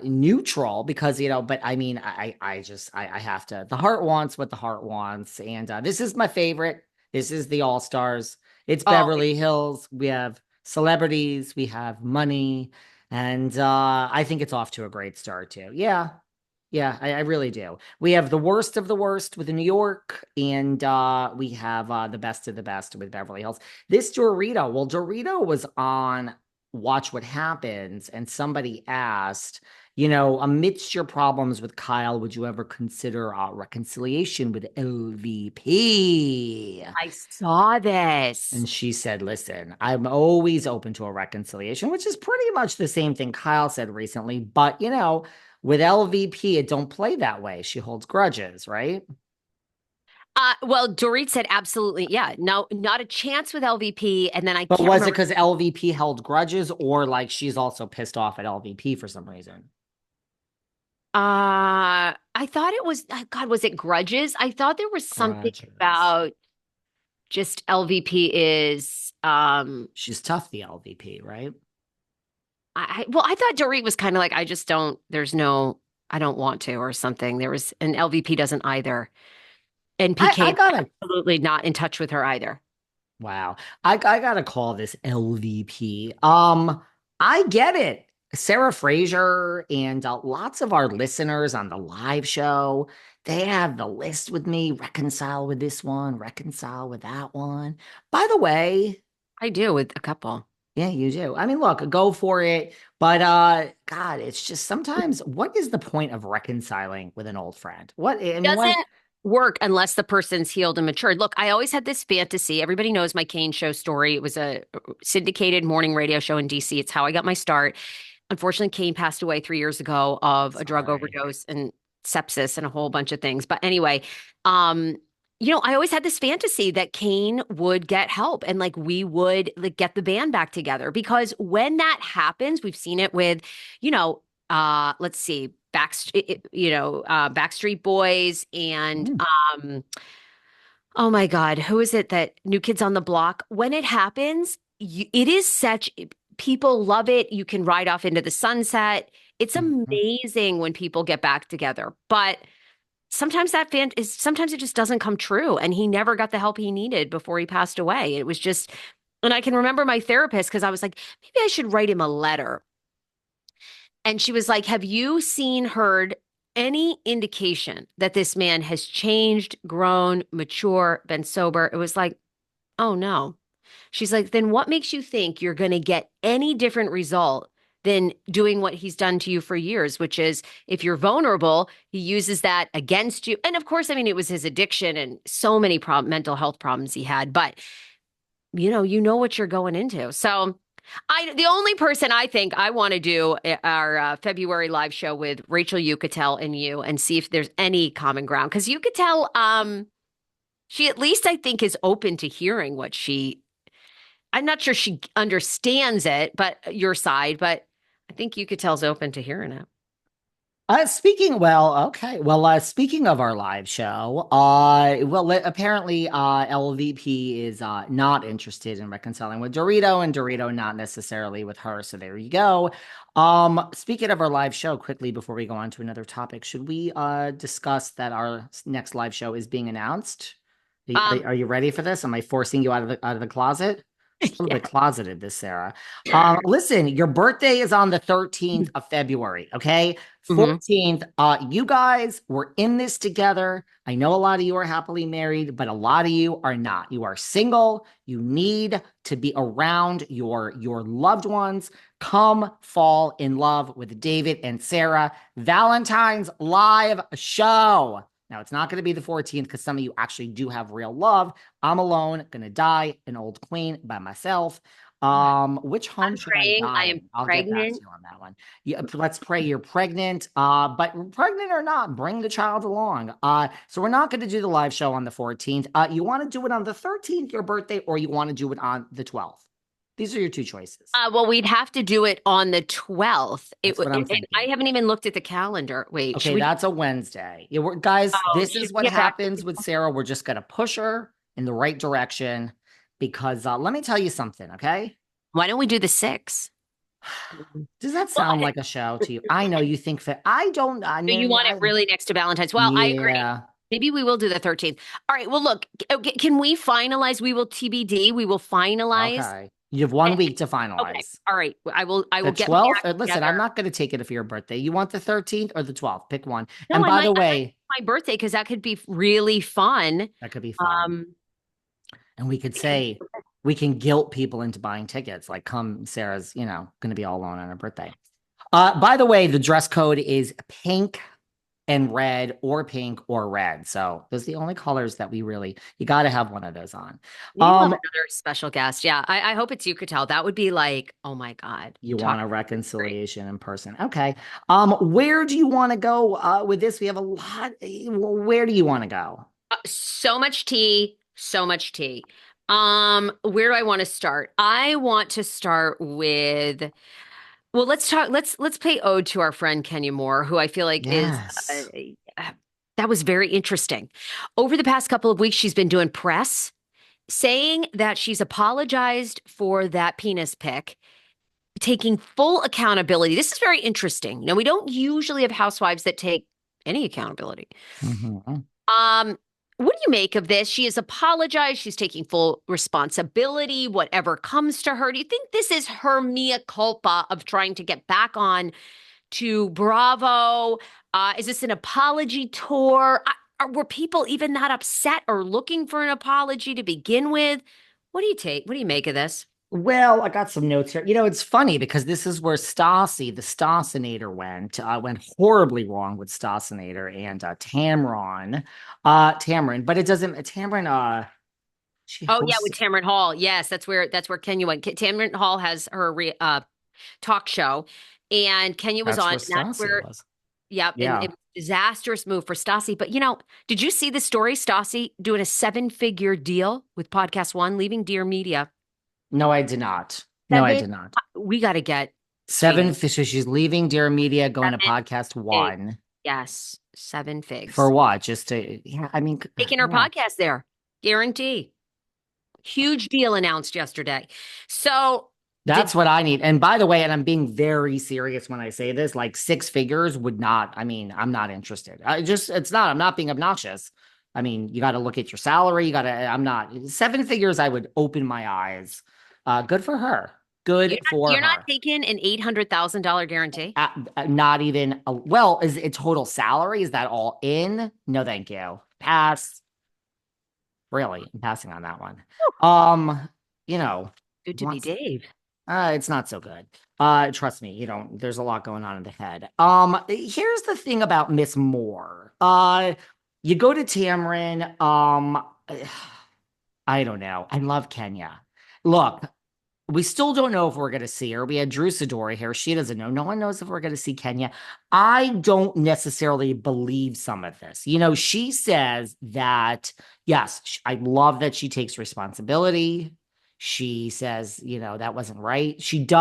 neutral because, but I mean, I have to, the heart wants what the heart wants. And this is my favorite. This is the All Stars. It's Oh, Beverly Hills. We have celebrities, we have money, and I think it's off to a great start too. Yeah. Yeah, I really do. We have the worst of the worst with New York, and we have the best of the best with Beverly Hills. This Dorito, well, Dorito was on Watch What Happens, and somebody asked, amidst your problems with Kyle, would you ever consider reconciliation with LVP? I saw this. And she said, listen, I'm always open to a reconciliation, which is pretty much the same thing Kyle said recently. But, with LVP, it don't play that way. She holds grudges, right? Well, Dorit said absolutely, yeah. No, not a chance with LVP. And then I But can't was it remember. because LVP held grudges or like she's also pissed off at LVP for some reason? I thought it was, God, was it grudges? I thought there was something Grudges. about just LVP is, She's tough, the LVP, right? well, I thought Dorit was kind of like, I just don't, there's no, I don't want to or something. There was, and LVP doesn't either. And I PK gotta absolutely not in touch with her either. Wow. I gotta call this LVP. I get it. Sarah Fraser and lots of our listeners on the live show, they have the list with me, reconcile with this one, reconcile with that one. By the way, I do with a couple. yeah, you do. I mean, look, go for it. But God, it's just sometimes what is the point of reconciling with an old friend? I mean, what Doesn't work unless the person's healed and matured. Look, I always had this fantasy. Everybody knows my Kane show story. It was a syndicated morning radio show in DC. It's how I got my start. Unfortunately, Kane passed away 3 years ago of a drug sorry. overdose and sepsis and a whole bunch of things. But anyway, I always had this fantasy that Kane would get help and like we would like get the band back together because when that happens, we've seen it with, let's see, Backstreet Boys and Mm. oh my God, who is it that New Kids on the Block? When it happens, it is such people love it. You can ride off into the sunset. It's Mhm. amazing when people get back together, but sometimes sometimes it just doesn't come true. And he never got the help he needed before he passed away. It was just, and I can remember my therapist because I was like, maybe I should write him a letter. And she was like, have you heard any indication that this man has changed, grown, mature, been sober? It was like, oh no. She's like, then what makes you think you're going to get any different result than doing what he's done to you for years, which is if you're vulnerable, he uses that against you. And of course, I mean, it was his addiction and so many mental health problems he had, but you know what you're going into. So the only person I think I want to do our February live show with Rachel Yucatel and you and see if there's any common ground. Because Yucatel, she at least I think is open to hearing what I'm not sure she understands it, but your side, but I think Yucatel's open to hearing it. Okay. Well, speaking of our live show, apparently, LVP is not interested in reconciling with Dorito, and Dorito not necessarily with her. So there you go. Speaking of our live show, quickly before we go on to another topic, should we discuss that our next live show is being announced? Um, Are you ready for this? Am I forcing you out of the closet? A little yeah. bit closeted, this Sarah. Listen, your birthday is on the 13th of February, okay? hmm 14th, you guys were in this together. I know a lot of you are happily married, but a lot of you are not. You are single. You need to be around your loved ones. Come fall in love with David and Sarah. Valentine's live show. Now, it's not going to be the 14th because some of you actually do have real love. I'm alone, gonna die an old queen by myself. Which home I'm should I praying. I die am in? I'll get back to pregnant. you on that one. Yeah, let's pray you're pregnant. But pregnant or not, bring the child along. So we're not gonna do the live show on the 14th. You want to do it on the 13th, your birthday, or you want to do it on the 12th? These are your two choices. Well, we'd have to do it on the 12th. That's what I'm And I thinking. haven't even looked at the calendar. Wait, should Okay, we? that's a Wednesday. Yeah, guys, this Should is we what get back to happens with people? Sarah. We're just gonna push her in the right direction because let me tell you something, okay? Why don't we do the 6th? Does that Well, sound like a show to you? I know you think that I don't. I so you mean, want it really next to Valentine's. Well, I agree. yeah. Maybe we will do the 13th. All right. Well, look, okay, can we finalize? We will TBD. We will finalize. Okay. You have 1 week to Okay. finalize. All right. I The will get my 12th? act Listen, I'm together. not going to take it for your birthday. You want the 13th or the 12th? Pick one. No, And by the I might way, do my birthday because that could be really fun. that could be fun. Um, And we could say we can guilt people into buying tickets. Like, come, Sarah's, going to be all alone on her birthday. By the way, the dress code is pink and red or pink or red. So those are the only colors that you got to have one of those on. maybe we'll have Um, another special guest. Yeah. I hope it's you, Cattell. That would be like, oh my God. you Talk want a great. reconciliation in person. Okay. Where do you want to go with this? We have a lot. Where do you want to go? So much tea, so much tea. Where do I want to start? I want to start with, well, let's pay ode to our friend Kenya Moore, who I feel like is Yes. uh, that was very interesting. Over the past couple of weeks, she's been doing press saying that she's apologized for that penis pic, taking full accountability. This is very interesting. We don't usually have housewives that take any accountability. Mhm. Um, what do you make of this? She has apologized. She's taking full responsibility, whatever comes to her. Do you think this is her mea culpa of trying to get back on to Bravo? Is this an apology tour? Were people even that upset or looking for an apology to begin with? What do you take? What do you make of this? Well, I got some notes here. It's funny because this is where Stassi, the Stassinator, went horribly wrong with Stassinator and Tamron, but it doesn't. Tamron, she Oh yeah, hosts. with Tamron Hall. Yes, that's where Kenya went. Tamron Hall has her talk show, and Kenya was That's on. where And that's Stassi where, was. yep, and Yeah. it was a disastrous move for Stassi. But did you see the story? Stassi doing a 7-figure deal with Podcast One, leaving Dear Media. No, I did not. No, I Seven. did not. We got to get Seven. streaming. So she's leaving Dear Media, going to Seven Podcast figs. One Yes, seven for figs. what? Just to, yeah. I mean, Taking her yeah. podcast there, guarantee. Huge deal announced yesterday. So That's did what I need. And by the way, and I'm being very serious when I say this, like 6 figures would not, I mean, I'm not interested. I'm not being obnoxious. I mean, you got to look at your salary. I'm not 7 figures. I would open my eyes. Good for her. you're Good not for you're not her. taking an $800,000 guarantee? Not even, well, is it total salary? Is that all in? No, thank you. Pass. Really, I'm passing on that one. You know, Good to be wants Dave. It's not so good. Trust me, there's a lot going on in the head. Here's the thing about Miss Moore. You go to Tamron, I don't know. I love Kenya. Look, we still don't know if we're going to see her. We had Drew Sidori here. She doesn't know. No one knows if we're going to see Kenya. I don't necessarily believe some of this. She says that, yes, I love that she takes responsibility. She says, that wasn't right. She does.